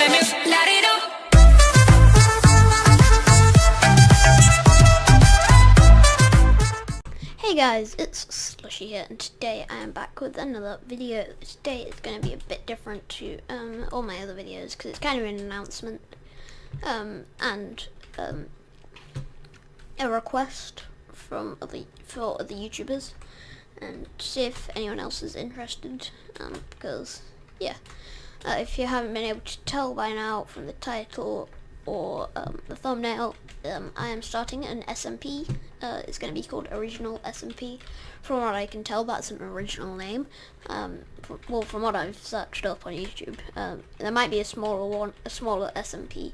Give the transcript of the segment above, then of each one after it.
Hey guys, it's Slushy here, and today I am back with another video. Today is going to be a bit different to all my other videos because it's kind of an announcement and a request from other YouTubers, and see if anyone else is interested. Because yeah, if you haven't been able to tell by now from the title or the thumbnail, I am starting an SMP. It's going to be called Original SMP. From what I can tell, that's an original name. From what I've searched up on YouTube, there might be a smaller SMP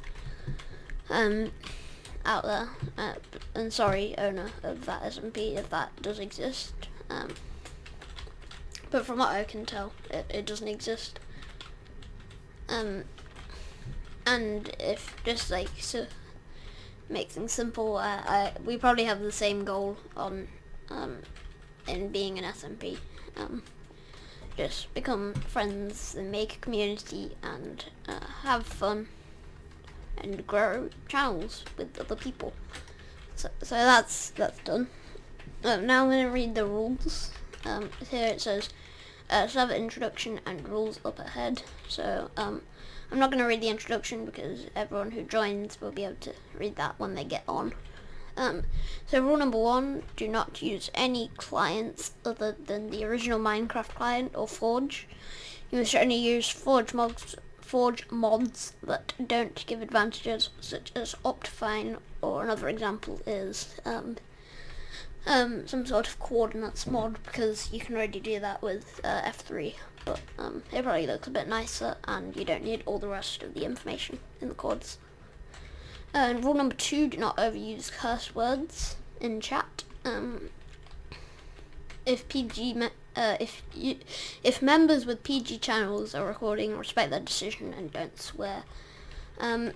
out there. And sorry, owner of that SMP, if that does exist. But from what I can tell, it doesn't exist. And if just like so make things simple, we probably have the same goal on in being an SMP. Just become friends and make a community and have fun and grow channels with other people. So that's done. Now I'm going to read the rules. Here it says server introduction and rules up ahead. So I'm not going to read the introduction because everyone who joins will be able to read that when they get on. So rule number 1, do not use any clients other than the original Minecraft client or Forge. You must only use Forge mods that don't give advantages such as Optifine, or another example is some sort of coordinates mod, because you can already do that with F3, but it probably looks a bit nicer and you don't need all the rest of the information in the codes. And rule number 2, do not overuse curse words in chat. If members with PG channels are recording, respect their decision and don't swear. The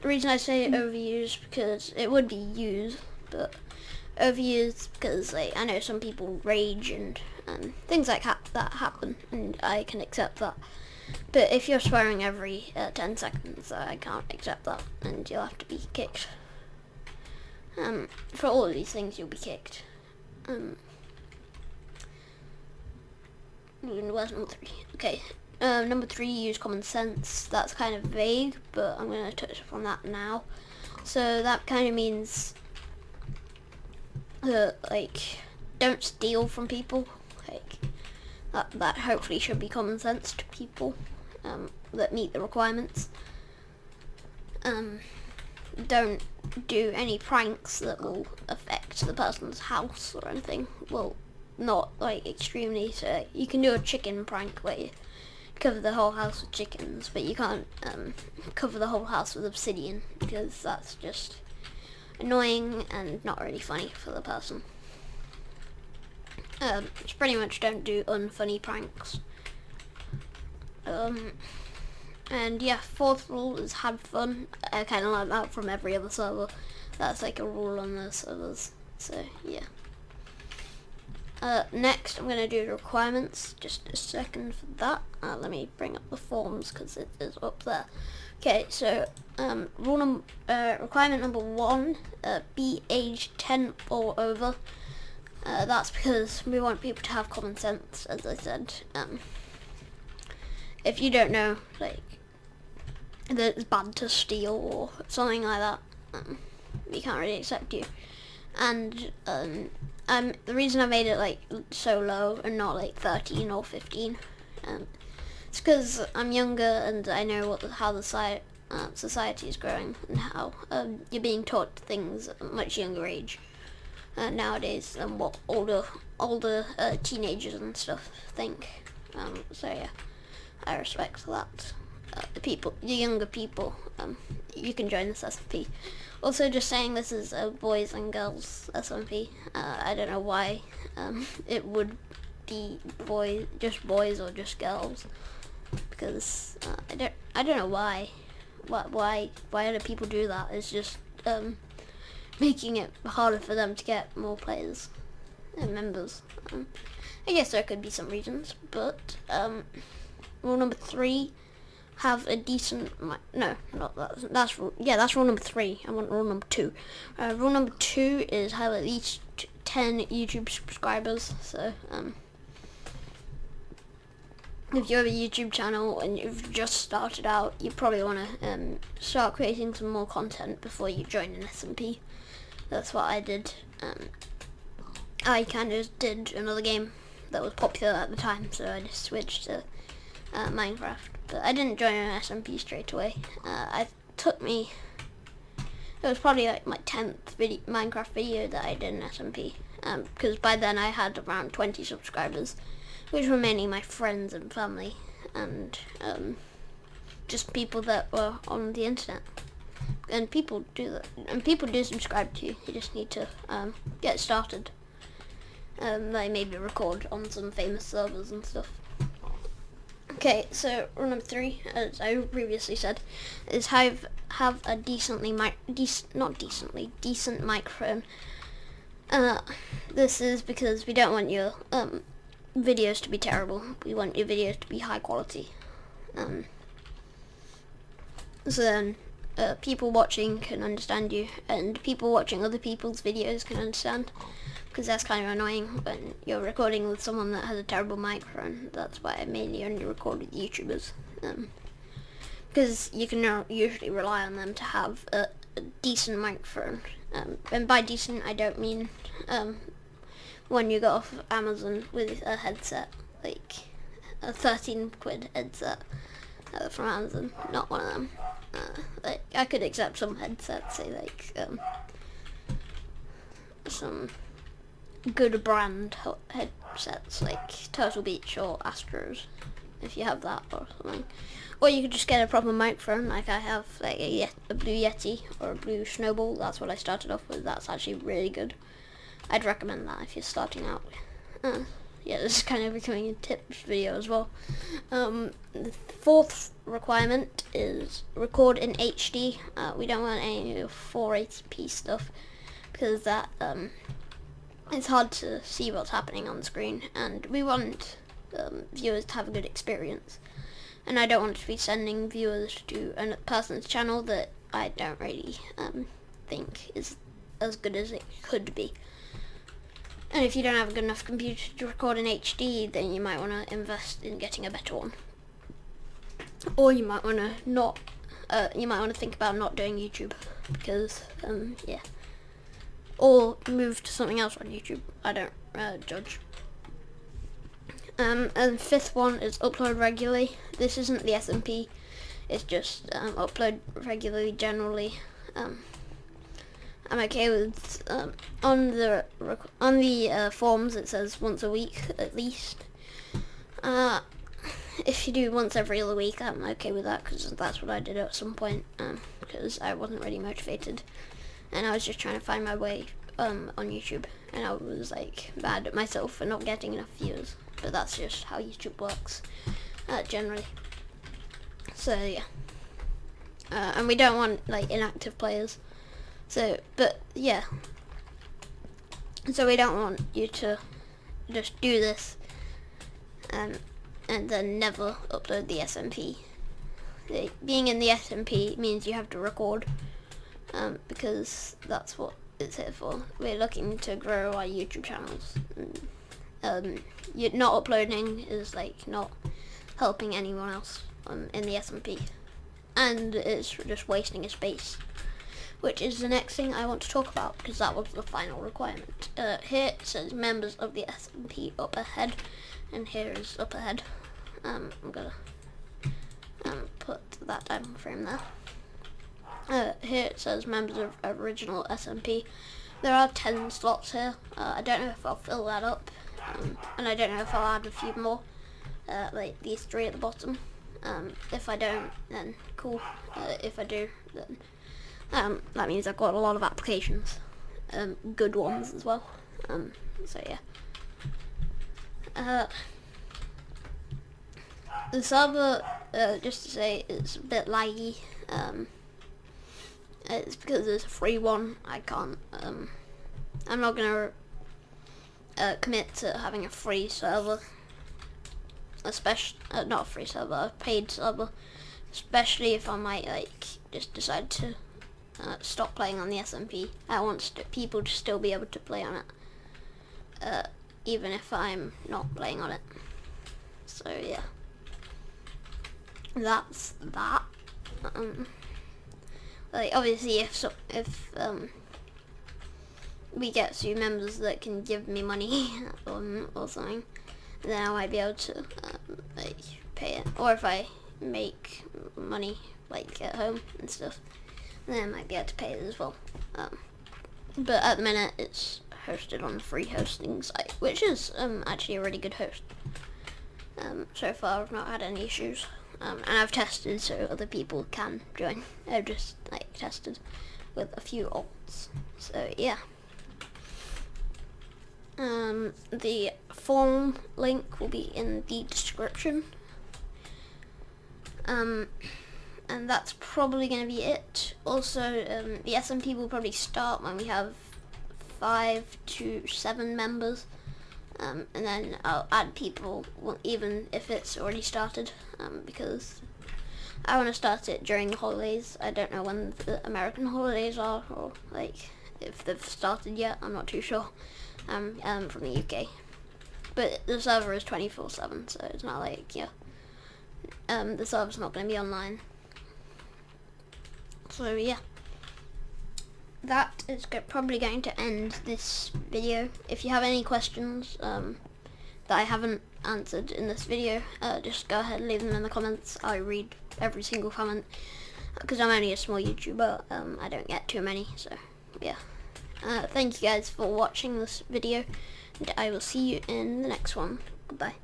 reason I say overuse because it would be use, but overuse because I know some people rage and things like that happen, and I can accept that. But if you're swearing every 10 seconds, I can't accept that, and you'll have to be kicked. For all of these things, you'll be kicked. Where's number 3? Okay. Number 3, use common sense. That's kind of vague, but I'm going to touch upon that now. So that kind of means like, don't steal from people. Like that hopefully should be common sense to people that meet the requirements. Don't do any pranks that will affect the person's house or anything. Well, not like extremely. So you can do a chicken prank where you cover the whole house with chickens, but you can't cover the whole house with obsidian, because that's just annoying and not really funny for the person. Just pretty much don't do unfunny pranks. And yeah, 4th rule is have fun. I kind of like that from every other server. That's like a rule on those servers. So yeah. Next, I'm going to do the requirements. Just a second for that. Let me bring up the forms because it is up there. Okay, so requirement number 1, be age 10 or over. That's because we want people to have common sense, as I said. If you don't know, like, that it's bad to steal or something like that, we can't really accept you. And the reason I made it like so low and not like 13 or 15, it's because I'm younger and I know how the society is growing and how you're being taught things at a much younger age nowadays than what older teenagers and stuff think. So yeah, I respect that. The younger people, you can join this SMP. Also, just saying, this is a boys and girls SMP. I don't know why it would be just boys or just girls, because I don't know why other people do that. It's just making it harder for them to get more players and members. I guess there could be some reasons, but rule number 3, have a decent no, not that. That's rule number 3. I want rule number 2. Rule number 2 is have at least 10 YouTube subscribers. So if you have a YouTube channel and you've just started out, you probably want to start creating some more content before you join an SMP. That's what I did. I kind of did another game that was popular at the time, so I just switched to Minecraft. But I didn't join an SMP straight away. It was probably like my 10th Minecraft video that I did in SMP, because by then I had around 20 subscribers, which were mainly my friends and family, and just people that were on the internet. And people do that, and people do subscribe to you. You just need to get started. Like maybe record on some famous servers and stuff. Okay, so rule number 3, as I previously said, is have a decent microphone. This is because we don't want your videos to be terrible. We want your videos to be high quality. So then people watching can understand you, and people watching other people's videos can understand. Because that's kind of annoying when you're recording with someone that has a terrible microphone. That's why I mainly only record with YouTubers. Because you can usually rely on them to have a decent microphone. And by decent, I don't mean when you go off of Amazon with a headset, like a 13 quid headset from Amazon. Not one of them. Like I could accept some headsets, say like some good brand headsets like Turtle Beach or Astros, if you have that or something. Or you could just get a proper microphone like I have, like a Blue Yeti or a Blue Snowball. That's what I started off with. That's actually really good. I'd recommend that if you're starting out. Yeah, this is kind of becoming a tips video as well. The 4th requirement is record in HD. We don't want any 480p stuff, because that it's hard to see what's happening on the screen, and we want viewers to have a good experience. And I don't want to be sending viewers to a person's channel that I don't really think is as good as it could be. And if you don't have a good enough computer to record in HD, then you might want to invest in getting a better one. Or you might want to think about not doing YouTube, because yeah. Or move to something else on YouTube. I don't judge. And 5th one is upload regularly. This isn't the SMP. It's just upload regularly generally. I'm okay with on the forms it says once a week at least. If you do once every other week, I'm okay with that, because that's what I did at some point, because I wasn't really motivated. And I was just trying to find my way on YouTube, and I was like mad at myself for not getting enough views. But that's just how YouTube works, generally. So yeah, and we don't want like inactive players. So, but yeah. So we don't want you to just do this, and then never upload the SMP. Being in the SMP means you have to record. Because that's what it's here for. We're looking to grow our YouTube channels. You're not uploading is like not helping anyone else in the SMP, and it's just wasting your space, which is the next thing I want to talk about, because that was the final requirement. Here it says members of the SMP up ahead, and here is up ahead. I'm gonna put that time frame there. Here it says members of original SMP. There are 10 slots here. I don't know if I'll fill that up, and I don't know if I'll add a few more, like these 3 at the bottom. If I don't, then cool. If I do, then that means I've got a lot of applications, good ones as well. So yeah. The server, just to say, it's a bit laggy. It's because it's a free one. I can't, I'm not gonna commit to having a free server, especially, not a free server, a paid server, especially if I might like just decide to stop playing on the SMP. I want people to still be able to play on it, even if I'm not playing on it. So yeah, that's that. Like obviously, if we get a few members that can give me money or something, then I might be able to like pay it. Or if I make money like at home and stuff, then I might be able to pay it as well. But at the minute, it's hosted on the free hosting site, which is actually a really good host. So far, I've not had any issues, and I've tested so other people can join. I've just like tested with a few alts. So yeah. The form link will be in the description. And that's probably going to be it. Also, the SMP will probably start when we have 5 to 7 members. And then I'll add people, even if it's already started, because I want to start it during the holidays. I don't know when the American holidays are, or like if they've started yet. I'm not too sure. I'm from the UK, but the server is 24/7, so it's not like the server's not going to be online. So yeah, that is probably going to end this video. If you have any questions that I haven't answered in this video, just go ahead and leave them in the comments. I read every single comment because I'm only a small YouTuber. I don't get too many, so yeah. Thank you guys for watching this video, and I will see you in the next one. Goodbye.